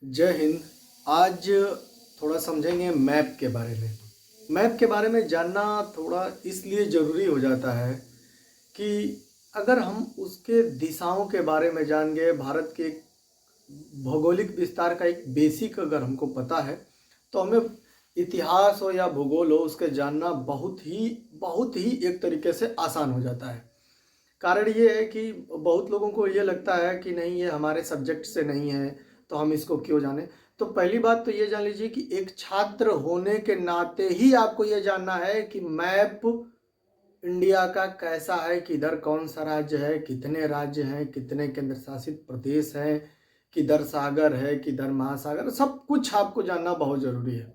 जय हिंद। आज थोड़ा समझेंगे मैप के बारे में। मैप के बारे में जानना थोड़ा इसलिए ज़रूरी हो जाता है कि अगर हम उसके दिशाओं के बारे में जान गए, भारत के भौगोलिक विस्तार का एक बेसिक अगर हमको पता है, तो हमें इतिहास हो या भूगोल हो, उसके जानना बहुत ही एक तरीके से आसान हो जाता है। कारण ये है कि बहुत लोगों को ये लगता है कि नहीं, ये हमारे सब्जेक्ट से नहीं है, तो हम इसको क्यों जानें। तो पहली बात तो ये जान लीजिए कि एक छात्र होने के नाते ही आपको ये जानना है कि मैप इंडिया का कैसा है, किधर कौन सा राज्य है, कितने राज्य हैं, कितने केंद्र शासित प्रदेश हैं, किधर सागर है, किधर महासागर, सब कुछ आपको जानना बहुत ज़रूरी है।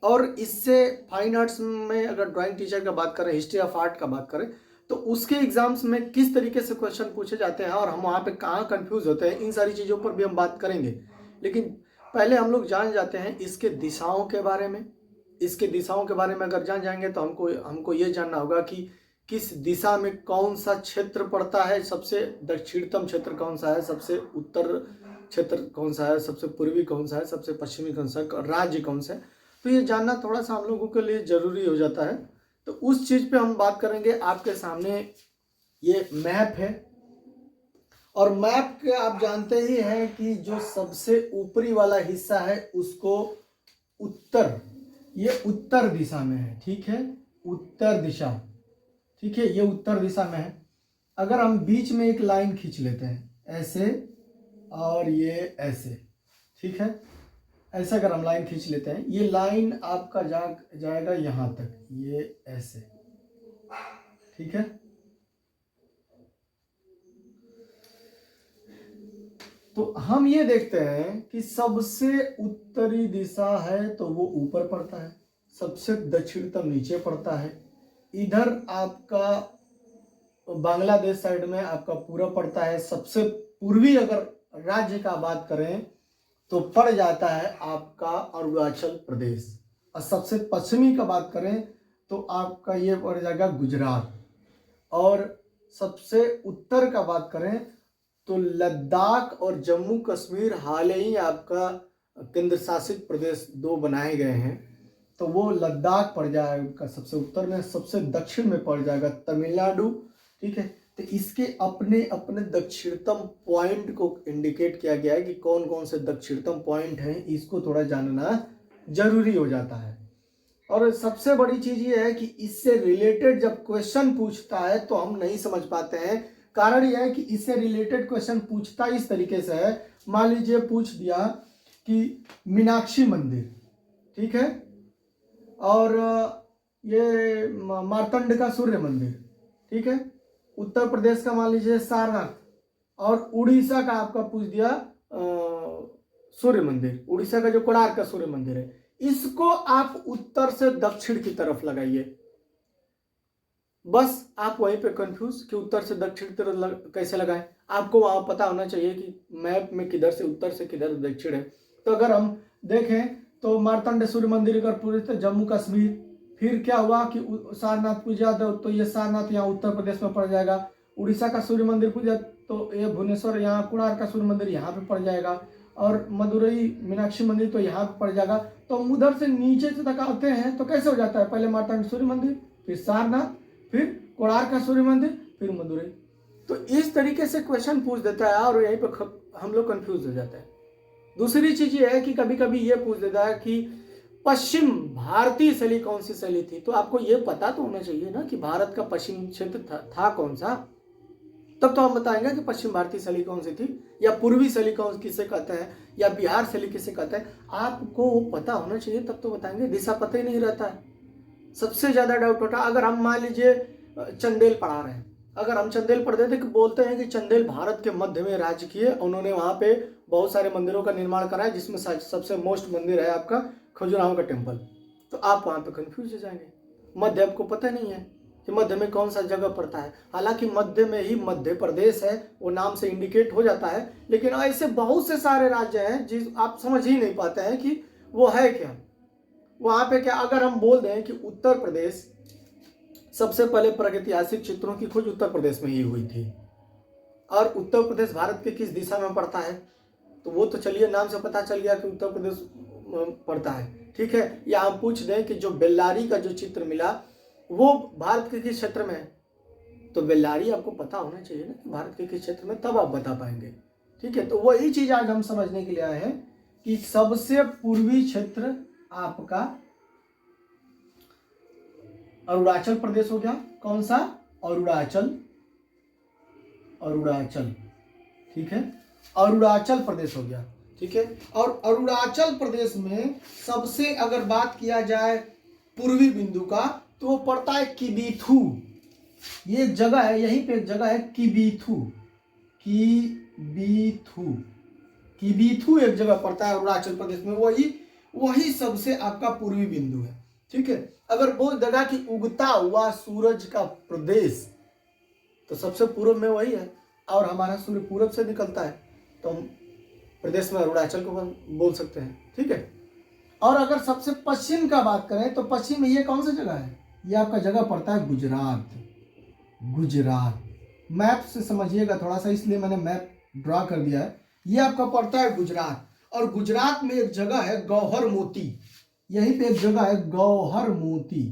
और इससे फाइन आर्ट्स में अगर ड्राइंग टीचर का बात करें, हिस्ट्री ऑफ आर्ट का बात करें, तो उसके एग्जाम्स में किस तरीके से क्वेश्चन पूछे जाते हैं और हम वहाँ पे कहाँ कंफ्यूज होते हैं, इन सारी चीज़ों पर भी हम बात करेंगे। लेकिन पहले हम लोग जान जाते हैं इसके दिशाओं के बारे में। इसके दिशाओं के बारे में अगर जान जाएंगे तो हमको हमको ये जानना होगा कि किस दिशा में कौन सा क्षेत्र पड़ता है, सबसे दक्षिणतम क्षेत्र कौन सा है, सबसे उत्तर क्षेत्र कौन सा है, सबसे पूर्वी कौन सा है, सबसे पश्चिमी कौन सा है, राज्य कौन सा है। तो ये जानना थोड़ा सा हम लोगों के लिए ज़रूरी हो जाता है। तो उस चीज़ पे हम बात करेंगे। आपके सामने ये मैप है, और मैप के आप जानते ही हैं कि जो सबसे ऊपरी वाला हिस्सा है उसको उत्तर, ये उत्तर दिशा में है, ठीक है, उत्तर दिशा, ठीक है, ये उत्तर दिशा में है। अगर हम बीच में एक लाइन खींच लेते हैं ऐसे, और ये ऐसे, ठीक है, ऐसे अगर हम लाइन खींच लेते हैं, ये लाइन आपका जाएगा यहाँ तक, ये ऐसे, ठीक है। तो हम ये देखते हैं कि सबसे उत्तरी दिशा है तो वो ऊपर पड़ता है, सबसे दक्षिणतम नीचे पड़ता है। इधर आपका बांग्लादेश साइड में आपका पूरा पड़ता है। सबसे पूर्वी अगर राज्य का बात करें तो पड़ जाता है आपका अरुणाचल प्रदेश, और सबसे पश्चिमी का बात करें तो आपका ये पड़ जाएगा गुजरात, और सबसे उत्तर का बात करें तो लद्दाख और जम्मू कश्मीर हाल ही आपका केंद्र शासित प्रदेश दो बनाए गए हैं, तो वो लद्दाख पड़ जाएगा सबसे उत्तर में। सबसे दक्षिण में पड़ जाएगा तमिलनाडु, ठीक है। तो इसके अपने अपने दक्षिणतम पॉइंट को इंडिकेट किया गया है कि कौन कौन से दक्षिणतम पॉइंट हैं, इसको थोड़ा जानना जरूरी हो जाता है। और सबसे बड़ी चीज ये है कि इससे रिलेटेड जब क्वेश्चन पूछता है तो हम नहीं समझ पाते हैं। कारण यह है कि इससे रिलेटेड क्वेश्चन पूछता इस तरीके से है, मान लीजिए पूछ दिया कि मीनाक्षी मंदिर, ठीक है, और ये मार्तंड का सूर्य मंदिर, ठीक है, उत्तर प्रदेश का मान लीजिए सारनाथ, और उड़ीसा का आपका पूछ दिया सूर्य मंदिर, उड़ीसा का जो कोणार्क का सूर्य मंदिर है, इसको आप उत्तर से दक्षिण की तरफ लगाइए। बस आप वहीं पे कंफ्यूज कि उत्तर से दक्षिण की तरफ कैसे लगाएं। आपको वहां पता होना चाहिए कि मैप में किधर से उत्तर से किधर दक्षिण है। तो अगर हम देखें तो मार्तंड सूर्य मंदिर अगर पूरे तो जम्मू कश्मीर, फिर क्या हुआ कि सारनाथ पूजा तो ये सारनाथ यहाँ उत्तर प्रदेश में पड़ जाएगा। उड़ीसा का सूर्य मंदिर पूजा तो ये भुवनेश्वर, यहाँ कोणार्क का सूर्य मंदिर यहाँ पे पड़ जाएगा, और मदुरई मीनाक्षी मंदिर तो यहाँ पे पड़ जाएगा। तो हम उधर से नीचे से तक आते हैं तो कैसे हो जाता है, पहले मार्तंड सूर्य मंदिर, फिर सारनाथ, फिर कोणार्क का सूर्य मंदिर, फिर मदुरई। तो इस तरीके से क्वेश्चन पूछ देता है और यहीं पर हम लोग कंफ्यूज हो जाते हैं। दूसरी चीज ये है कि कभी कभी ये पूछ देता है कि पश्चिम भारतीय शैली कौन सी शैली थी। तो आपको ये पता तो होना चाहिए ना कि भारत का पश्चिम क्षेत्र था कौन सा, तब तो हम बताएंगे कि पश्चिम भारतीय शैली कौन सी थी, या पूर्वी शैली कौन किसे कहते हैं, या बिहार शैली किसे कहते हैं। आपको पता होना चाहिए तब तो बताएंगे। दिशा पता ही नहीं रहता है, सबसे ज्यादा डाउट होता है। अगर हम मान लीजिए चंदेल पढ़ा रहे हैं, अगर हम चंदेल पढ़ते थे कि बोलते हैं कि चंदेल भारत के मध्य में राज्य किए, उन्होंने वहां पे बहुत सारे मंदिरों का निर्माण कराया, जिसमें सबसे मोस्ट मंदिर है आपका खजुराहो का टेम्पल। तो आप वहां पे कंफ्यूज हो जाएंगे। मध्य आपको पता नहीं है कि मध्य में कौन सा जगह पड़ता है। हालांकि मध्य में ही मध्य प्रदेश है, वो नाम से इंडिकेट हो जाता है, लेकिन ऐसे बहुत से सारे राज्य हैं जिस आप समझ ही नहीं पाते हैं कि वो है क्या। वहां पे क्या अगर हम बोल दें कि उत्तर प्रदेश, सबसे पहले प्रागैतिहासिक चित्रों की खोज उत्तर प्रदेश में ही हुई थी, और उत्तर प्रदेश भारत के किस दिशा में पड़ता है, तो वो तो चलिए नाम से पता चल गया कि उत्तर प्रदेश पड़ता है, ठीक है। या हम पूछ दें कि जो बेल्लारी का जो चित्र मिला वो भारत के किस क्षेत्र में है, तो बेल्लारी आपको पता होना चाहिए ना कि भारत के किस क्षेत्र में, तब आप बता पाएंगे, ठीक है। तो वही चीज आज हम समझने के लिए आए हैं कि सबसे पूर्वी क्षेत्र आपका अरुणाचल प्रदेश हो गया। कौन सा? अरुणाचल, अरुणाचल, ठीक है, अरुणाचल प्रदेश हो गया, ठीक है। और अरुणाचल प्रदेश में सबसे अगर बात किया जाए पूर्वी बिंदु का तो वो पड़ता है किबीथू। ये एक जगह है, यहीं पे एक जगह है किबीथू, किबीथू, किबीथू एक जगह पड़ता है अरुणाचल प्रदेश में, वही सबसे आपका पूर्वी बिंदु है, ठीक है। अगर बोल देगा कि उगता हुआ सूरज का प्रदेश तो सबसे पूर्व में वही है, और हमारा सूर्य पूरब से निकलता है, तो हम प्रदेश में अरुणाचल को बोल सकते हैं, ठीक है। और अगर सबसे पश्चिम का बात करें तो पश्चिम में ये कौन सा जगह है? ये आपका जगह पड़ता है गुजरात, गुजरात। मैप से समझिएगा थोड़ा सा, इसलिए मैंने मैप ड्रा कर दिया है। ये आपका पड़ता है गुजरात, और गुजरात में एक जगह है गौहर मोती, यहीं पे एक जगह है गौहर मोती,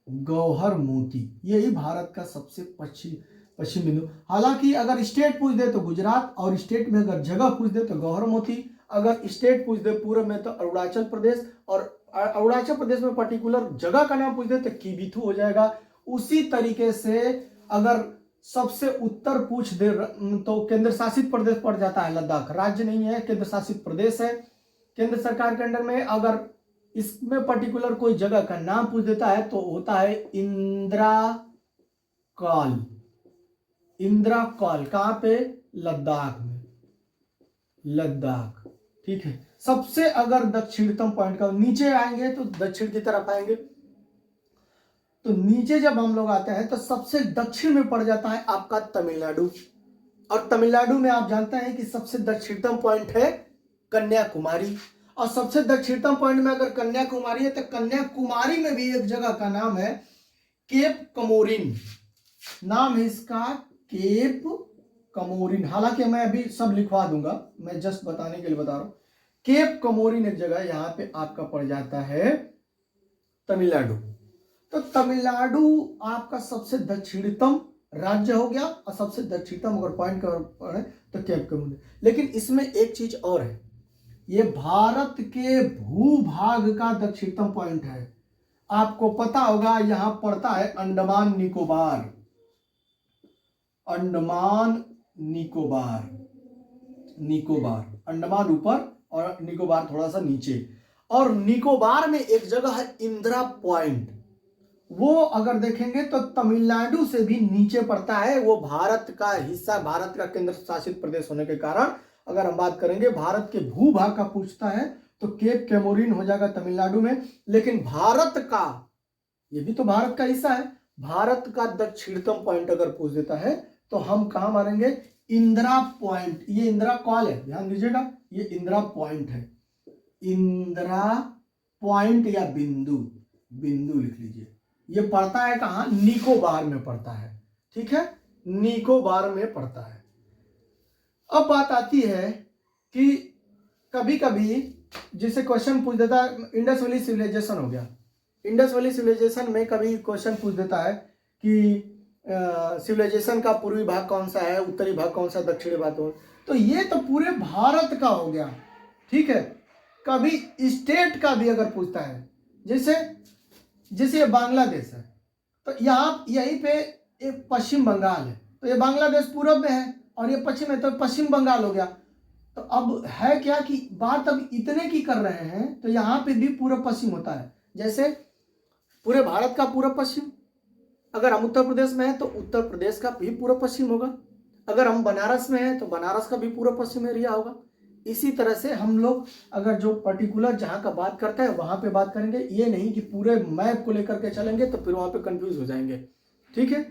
गौहर मोती, यही भारत का सबसे पश्चिम बिंदु। हालांकि अगर स्टेट पूछ दे तो गुजरात, और स्टेट में अगर जगह पूछ दे तो गौहर मोती, अगर स्टेट पूछ दे पूर्व में तो अरुणाचल प्रदेश, और अरुणाचल प्रदेश में पर्टिकुलर जगह का नाम पूछ दे तो किबीथू हो जाएगा। उसी तरीके से अगर सबसे उत्तर पूछ दे तो केंद्र शासित प्रदेश पड़ जाता है लद्दाख, राज्य नहीं है, केंद्र शासित प्रदेश है, केंद्र सरकार के अंडर में। अगर इसमें पर्टिकुलर कोई जगह का नाम पूछ देता है तो होता है इंदिरा कॉल, इंदिरा कॉल, कहां पे? लद्दाख में, लद्दाख, ठीक है। सबसे अगर दक्षिणतम पॉइंट का नीचे आएंगे तो दक्षिण की तरफ आएंगे, तो नीचे जब हम लोग आते हैं तो सबसे दक्षिण में पड़ जाता है आपका तमिलनाडु, और तमिलनाडु में आप जानते हैं कि सबसे दक्षिणतम पॉइंट है कन्याकुमारी, और सबसे दक्षिणतम पॉइंट में अगर कन्याकुमारी है तो कन्याकुमारी में भी एक जगह का नाम है केप कमोरिन, नाम है इसका केप कमोरिन। हालांकि मैं अभी सब लिखवा दूंगा, मैं जस्ट बताने के लिए बता रहा हूं। केप कमोरिन एक जगह यहां पे आपका पड़ जाता है तमिलनाडु। तो तमिलनाडु आपका सबसे दक्षिणतम राज्य हो गया, और सबसे दक्षिणतम अगर पॉइंट का तो केप कमोरिन। लेकिन इसमें एक चीज और है, ये भारत के भूभाग का दक्षिणतम पॉइंट है। आपको पता होगा यहां पड़ता है अंडमान निकोबार, अंडमान निकोबार, निकोबार, अंडमान ऊपर और निकोबार थोड़ा सा नीचे। और निकोबार में एक जगह है इंदिरा पॉइंट, वो अगर देखेंगे तो तमिलनाडु से भी नीचे पड़ता है। वो भारत का हिस्सा, भारत का केंद्र शासित प्रदेश होने के कारण अगर हम बात करेंगे भारत के भूभाग का पूछता है तो केप कैमोरिन हो जाएगा तमिलनाडु में। लेकिन भारत का, ये भी तो भारत का हिस्सा है, भारत का दक्षिणतम पॉइंट अगर पूछ देता है तो हम कहां मारेंगे? इंदिरा पॉइंट। ये इंदिरा कॉल है, ध्यान दीजिएगा, ये इंदिरा पॉइंट है, इंदिरा पॉइंट या बिंदु, बिंदु लिख लीजिए। ये पड़ता है कहां? निकोबार में पड़ता है, ठीक है, निकोबार में पड़ता है। अब बात आती है कि कभी कभी जैसे क्वेश्चन पूछ देता है, इंडस वैली सिविलाइजेशन हो गया, इंडस वैली सिविलाइजेशन में कभी क्वेश्चन पूछ देता है कि सिविलाइजेशन का पूर्वी भाग कौन सा है, उत्तरी भाग कौन सा, दक्षिणी भाग कौन। तो ये तो पूरे भारत का हो गया, ठीक है। कभी स्टेट का भी अगर पूछता है, जैसे ये बांग्लादेश है, तो यहाँ यहीं पे एक पश्चिम बंगाल है, तो ये बांग्लादेश पूरब में है और ये पश्चिम है, तो पश्चिम बंगाल हो गया। तो अब है क्या कि बात अब इतने की कर रहे हैं, तो यहाँ पे भी पूरब पश्चिम होता है। जैसे पूरे भारत का पूरब पश्चिम, अगर हम उत्तर प्रदेश में हैं तो उत्तर प्रदेश का भी पूरब पश्चिम होगा, अगर हम बनारस में हैं तो बनारस का भी पूरब पश्चिम एरिया होगा। इसी तरह से हम लोग अगर जो पर्टिकुलर जहां का बात करते हैं वहां पे बात करेंगे, ये नहीं कि पूरे मैप को लेकर के चलेंगे तो फिर वहां पे कंफ्यूज हो जाएंगे, ठीक है।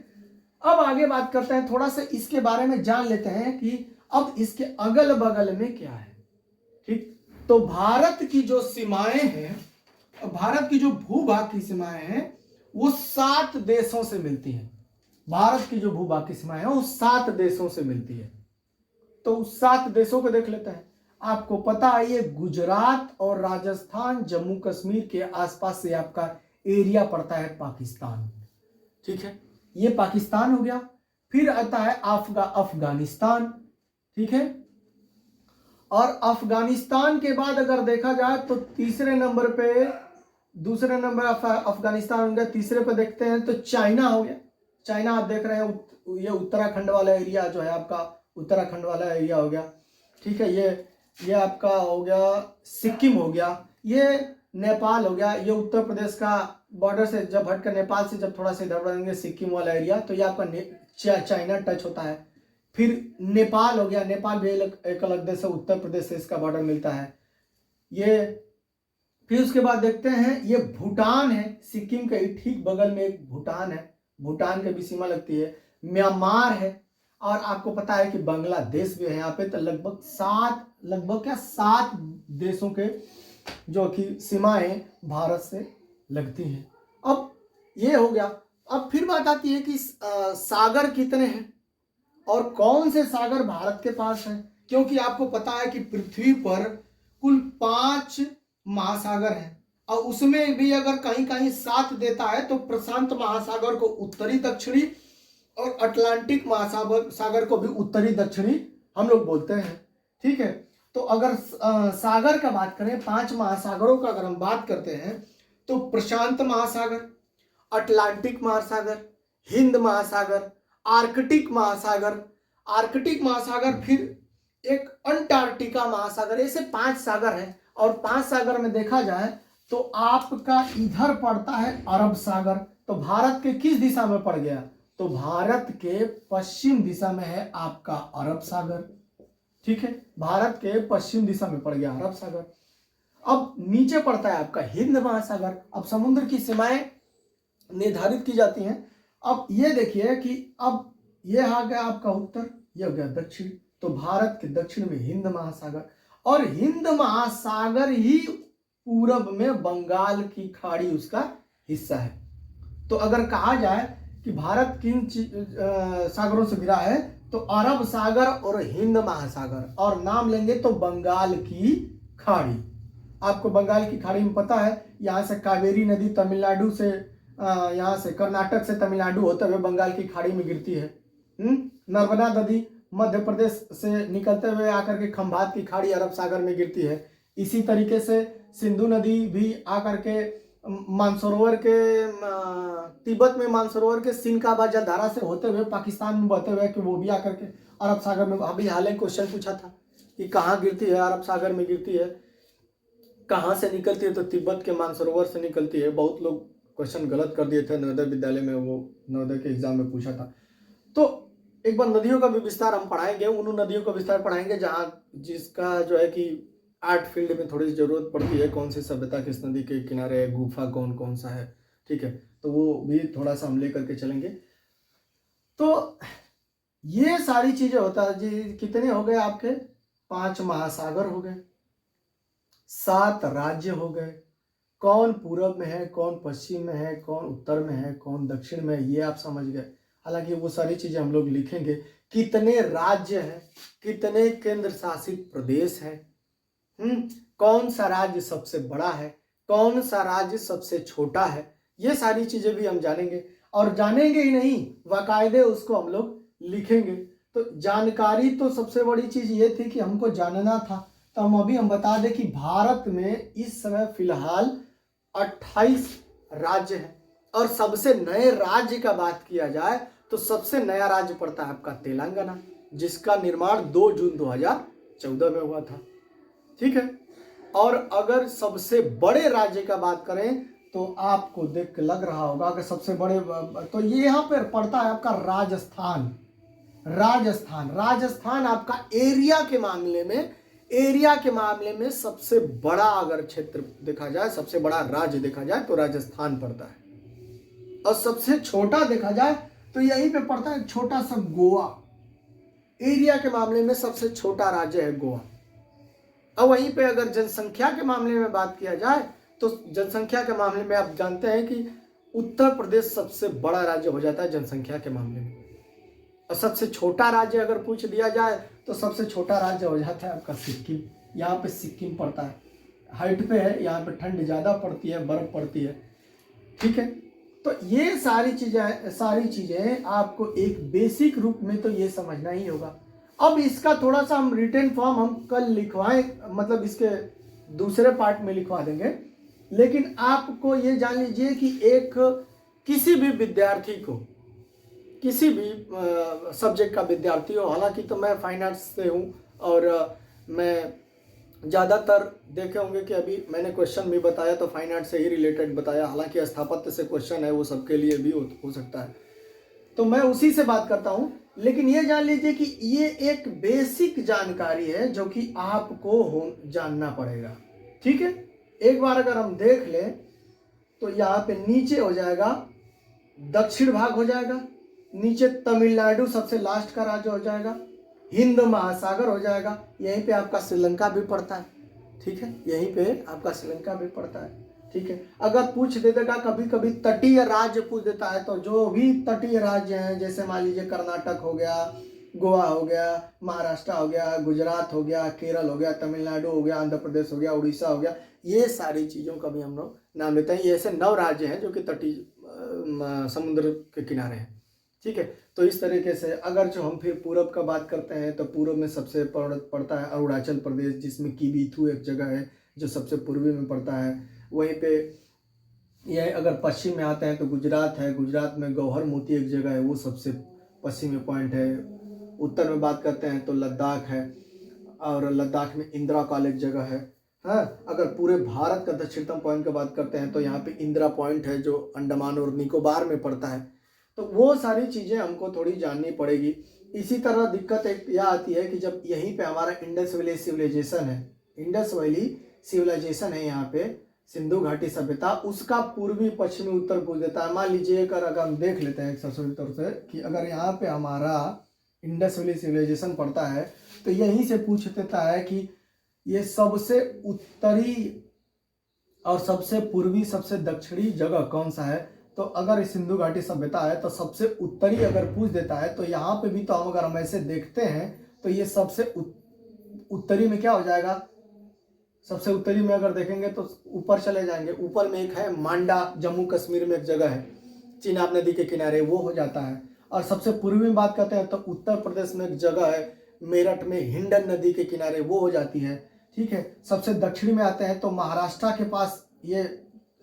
अब आगे बात करते हैं, थोड़ा सा इसके बारे में जान लेते हैं कि अब इसके अगल बगल में क्या है, ठीक। तो भारत की जो सीमाएं हैं, भारत की जो भूभाग की सीमाएं हैं वो 7 देशों से मिलती हैं। भारत की जो भूभाग की सीमाएं हैं वो 7 देशों से मिलती है, तो 7 देशों को देख लेते हैं। आपको पता है ये गुजरात और राजस्थान जम्मू कश्मीर के आसपास से आपका एरिया पड़ता है पाकिस्तान, ठीक है, ये पाकिस्तान हो गया। फिर आता है अफगानिस्तान, ठीक है, और अफगानिस्तान के बाद अगर देखा जाए तो तीसरे नंबर पे, दूसरे नंबर अफगानिस्तान हो गया, तीसरे पे देखते हैं तो चाइना हो गया। चाइना आप देख रहे हैं, ये उत्तराखंड वाला एरिया जो है आपका, उत्तराखंड वाला एरिया हो गया, ठीक है, ये आपका हो गया सिक्किम हो गया, ये नेपाल हो गया, ये उत्तर प्रदेश का बॉर्डर से जब हटकर नेपाल से जब थोड़ा सा इधर बढ़ेंगे सिक्किम वाला एरिया, तो ये आपका चाइना टच होता है। फिर नेपाल हो गया, नेपाल भी एक अलग देश है, उत्तर प्रदेश से इसका बॉर्डर मिलता है ये। फिर उसके बाद देखते हैं ये भूटान है, सिक्किम के ठीक बगल में एक भूटान है, भूटान के भी सीमा लगती है। म्यांमार है, और आपको पता है कि बांग्लादेश भी है यहाँ पे। तो लगभग 7 देशों के जो कि सीमाएं भारत से लगती हैं। अब ये हो गया। अब फिर बात आती है कि सागर कितने हैं और कौन से सागर भारत के पास है, क्योंकि आपको पता है कि पृथ्वी पर कुल 5 महासागर हैं, और उसमें भी अगर कहीं कहीं 7 देता है तो प्रशांत महासागर को उत्तरी दक्षिणी और अटलांटिक महासागर को भी उत्तरी दक्षिणी हम लोग बोलते हैं, ठीक है। तो अगर सागर का बात करें, 5 महासागरों का अगर हम बात करते हैं तो प्रशांत महासागर, अटलांटिक महासागर, हिंद महासागर, आर्कटिक महासागर, फिर एक अंटार्कटिका महासागर, ऐसे 5 सागर हैं। और 5 सागर में देखा जाए तो आपका इधर पड़ता है अरब सागर। तो भारत के किस दिशा में पड़ गया, तो भारत के पश्चिम दिशा में है आपका अरब सागर, ठीक है, भारत के पश्चिम दिशा में पड़ गया अरब सागर। अब नीचे पड़ता है आपका हिंद महासागर। अब समुद्र की सीमाएं निर्धारित की जाती हैं। अब ये देखिए कि अब ये आ गया आपका उत्तर, ये हो गया दक्षिण। तो भारत के दक्षिण में हिंद महासागर, और हिंद महासागर ही पूरब में बंगाल की खाड़ी उसका हिस्सा है। तो अगर कहा जाए कि भारत किन सागरों से घिरा है, तो अरब सागर और हिंद महासागर, और नाम लेंगे तो बंगाल की खाड़ी। आपको बंगाल की खाड़ी में पता है, यहाँ से कावेरी नदी तमिलनाडु से, यहाँ से कर्नाटक से तमिलनाडु होते हुए बंगाल की खाड़ी में गिरती है। नर्मदा नदी मध्य प्रदेश से निकलते हुए आकर के खंभात की खाड़ी अरब सागर में गिरती है। इसी तरीके से सिंधु नदी भी आकर के मानसरोवर के तिब्बत में मानसरोवर के सिनकाबा जलधारा से होते हुए पाकिस्तान में बहते हुए कि वो भी आकर के अरब सागर में, अभी हाल ही क्वेश्चन पूछा था कि कहाँ गिरती है, अरब सागर में गिरती है। कहाँ से निकलती है, तो तिब्बत के मानसरोवर से निकलती है। बहुत लोग क्वेश्चन गलत कर दिए थे नवोदय विद्यालय में, वो नवोदय के एग्जाम में पूछा था। तो एक बार नदियों का भी विस्तार हम पढ़ाएंगे, उन नदियों का विस्तार पढ़ाएंगे जहाँ जिसका जो है कि आर्ट फील्ड में थोड़ी जरूरत पड़ती है, कौन सी सभ्यता किस नदी के किनारे है, गुफा कौन कौन सा है, ठीक है, तो वो भी थोड़ा सा हम लेकर के चलेंगे। तो ये सारी चीजें होता है जी। कितने हो गए आपके, 5 महासागर हो गए, 7 राज्य हो गए, कौन पूरब में है, कौन पश्चिम में है, कौन उत्तर में है, कौन दक्षिण में है, ये आप समझ गए। हालांकि वो सारी चीजें हम लोग लिखेंगे, कितने राज्य हैं, कितने केंद्र शासित प्रदेश हैं, कौन सा राज्य सबसे बड़ा है, कौन सा राज्य सबसे छोटा है, ये सारी चीजें भी हम जानेंगे। और जानेंगे ही नहीं, बाकायदे उसको हम लोग लिखेंगे। तो जानकारी तो सबसे बड़ी चीज ये थी कि हमको जानना था। तो हम बता दें कि भारत में इस समय फिलहाल 28 राज्य हैं, और सबसे नए राज्य का बात किया जाए तो सबसे नया राज्य पड़ता है आपका तेलंगाना, जिसका निर्माण 2 जून 2014 में हुआ था, ठीक है। और अगर सबसे बड़े राज्य का बात करें तो आपको देख के लग रहा होगा कि सबसे बड़े, तो ये यहाँ पर पड़ता है आपका राजस्थान आपका एरिया के मामले में सबसे बड़ा अगर क्षेत्र देखा जाए, सबसे बड़ा राज्य देखा जाए तो राजस्थान पड़ता है। और सबसे छोटा देखा जाए तो यहीं पे पड़ता है छोटा सा गोवा। एरिया के मामले में सबसे छोटा राज्य है गोवा। अब वहीं पे अगर जनसंख्या के मामले में बात किया जाए तो जनसंख्या के मामले में आप जानते हैं कि उत्तर प्रदेश सबसे बड़ा राज्य हो जाता है जनसंख्या के मामले में। और सबसे छोटा राज्य अगर पूछ दिया जाए तो सबसे छोटा राज्य हो जाता है आपका सिक्किम। यहाँ पे सिक्किम पड़ता है, हाइट पे है, यहाँ पे ठंड ज़्यादा पड़ती है, बर्फ़ पड़ती है। ठीक है, तो ये सारी चीज़ें आपको एक बेसिक रूप में तो ये समझना ही होगा। अब इसका थोड़ा सा हम रिटन फॉर्म हम कल लिखवाएं, मतलब इसके दूसरे पार्ट में लिखवा देंगे। लेकिन आपको ये जान लीजिए कि एक किसी भी विद्यार्थी को, किसी भी सब्जेक्ट का विद्यार्थी हो, हालांकि तो मैं फाइन आर्ट्स से हूँ और मैं ज़्यादातर देखे होंगे कि अभी मैंने क्वेश्चन भी बताया तो फाइन आर्ट से ही रिलेटेड बताया, हालांकि स्थापत्य से क्वेश्चन है वो सबके लिए भी हो सकता है, तो मैं उसी से बात करता हूं। लेकिन ये जान लीजिए कि ये एक बेसिक जानकारी है जो कि आपको जानना पड़ेगा। ठीक है, एक बार अगर हम देख लें तो यहाँ पे नीचे हो जाएगा दक्षिण भाग हो जाएगा, नीचे तमिलनाडु सबसे लास्ट का राज्य हो जाएगा, हिंद महासागर हो जाएगा, यहीं पे आपका श्रीलंका भी पड़ता है। ठीक है, यहीं पे आपका श्रीलंका भी पड़ता है। ठीक है, अगर पूछ देगा कभी कभी तटीय राज्य पूछ देता है, तो जो भी तटीय राज्य हैं, जैसे मान लीजिए कर्नाटक हो गया, गोवा हो गया, महाराष्ट्र हो गया, गुजरात हो गया, केरल हो गया, तमिलनाडु हो गया, आंध्र प्रदेश हो गया, उड़ीसा हो गया, ये सारी चीज़ों का भी हम लोग नाम लेते हैं। ये ऐसे 9 राज्य हैं जो कि तटीय समुद्र के किनारे हैं। ठीक है, तो इस तरीके से अगर जो हम फिर पूरब का बात करते हैं तो पूर्व में सबसे पड़ता है अरुणाचल प्रदेश, जिसमें किबीथू एक जगह है जो सबसे पूर्वी में पड़ता है। वहीं पे यह अगर पश्चिम में आते हैं तो गुजरात है, गुजरात में गौहर मोती एक जगह है, वो सबसे पश्चिमी पॉइंट है। उत्तर में बात करते हैं तो लद्दाख है, और लद्दाख में इंदिरा कॉलेज जगह है। हाँ, अगर पूरे भारत का दक्षिणतम पॉइंट की बात करते हैं तो यहाँ पे इंदिरा पॉइंट है जो अंडमान और निकोबार में पड़ता है। तो वो सारी चीज़ें हमको थोड़ी जाननी पड़ेगी। इसी तरह दिक्कत एक यह आती है कि जब यहीं पे हमारा इंडस वैली सिविलाइजेशन है, इंडस वैली सिविलाइजेशन है यहाँ पे, सिंधु घाटी सभ्यता, उसका पूर्वी पश्चिमी उत्तर पूछ देता है। मान लीजिए अगर हम देख लेते हैं एक तौर से कि अगर यहाँ पे हमारा इंडस वैली सिविलाइजेशन पड़ता है तो यहीं से पूछ देता है कि ये सबसे उत्तरी और सबसे पूर्वी सबसे दक्षिणी जगह कौन सा है। तो अगर सिंधु घाटी सभ्यता है तो सबसे उत्तरी अगर पूछ देता है तो यहाँ पे भी तो हम अगर हम ऐसे देखते हैं तो ये सबसे उत्तरी में क्या हो जाएगा, सबसे उत्तरी में अगर देखेंगे तो ऊपर चले जाएंगे, ऊपर में एक है मांडा, जम्मू कश्मीर में एक जगह है चिनाब नदी के किनारे, वो हो जाता है। और सबसे पूर्वी में बात करते हैं तो उत्तर प्रदेश में एक जगह है मेरठ में हिंडन नदी के किनारे, वो हो जाती है। ठीक है, सबसे दक्षिण में आते हैं तो महाराष्ट्र के पास, ये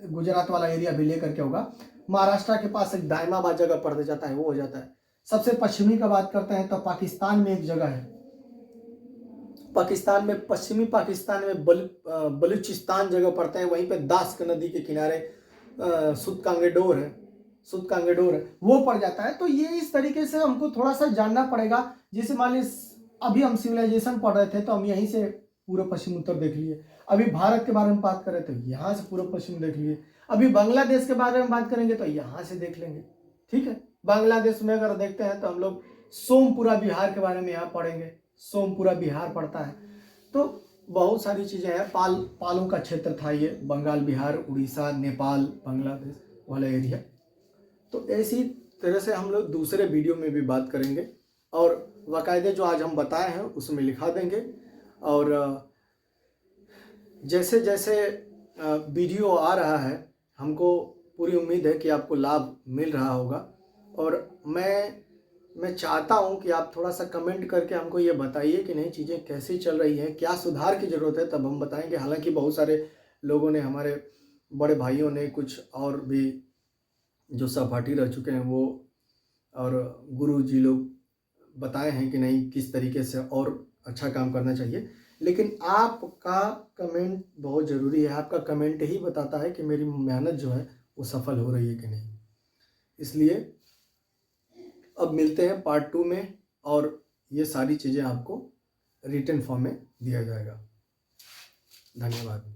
गुजरात वाला एरिया भी लेकर के होगा, महाराष्ट्र के पास एक दायमाबाद जगह पड़ जाता है, वो हो जाता है। सबसे पश्चिमी का बात करते हैं तो पाकिस्तान में एक जगह है, पाकिस्तान में पश्चिमी पाकिस्तान में बलूचिस्तान जगह पड़ता है, वहीं पे दास्क नदी के किनारे सुदकांगेडोर है, वो पड़ जाता है। तो ये इस तरीके से हमको थोड़ा सा जानना पड़ेगा। जैसे मान लीजिए अभी हम सिविलाइजेशन पढ़ रहे थे तो हम यहीं से पूर्व पश्चिम उत्तर देख लिए, अभी भारत के बारे में बात करें तो यहाँ से पूर्व पश्चिम देख लिए, अभी बांग्लादेश के बारे में बात करेंगे तो यहाँ से देख लेंगे। ठीक है, बांग्लादेश में अगर देखते हैं तो हम लोग सोमपुरा बिहार के बारे में यहाँ पढ़ेंगे, सोमपुरा बिहार पड़ता है। तो बहुत सारी चीज़ें हैं। पालों का क्षेत्र था ये, बंगाल, बिहार, उड़ीसा, नेपाल, बांग्लादेश वाला एरिया। तो ऐसी तरह से हम लोग दूसरे वीडियो में भी बात करेंगे और बाकायदे जो आज हम बताए हैं उसमें लिखा देंगे। और जैसे जैसे वीडियो आ रहा है हमको पूरी उम्मीद है कि आपको लाभ मिल रहा होगा। और मैं चाहता हूं कि आप थोड़ा सा कमेंट करके हमको ये बताइए कि नहीं चीज़ें कैसी चल रही हैं, क्या सुधार की ज़रूरत है, तब हम बताएंगे। हालांकि बहुत सारे लोगों ने, हमारे बड़े भाइयों ने, कुछ और भी जो सहपाठी रह चुके हैं वो और गुरु जी लोग बताए हैं कि नहीं किस तरीके से और अच्छा काम करना चाहिए। लेकिन आपका कमेंट बहुत ज़रूरी है, आपका कमेंट ही बताता है कि मेरी मेहनत जो है वो सफल हो रही है कि नहीं। इसलिए अब मिलते हैं पार्ट 2 में और ये सारी चीज़ें आपको रिटन फॉर्म में दिया जाएगा। धन्यवाद।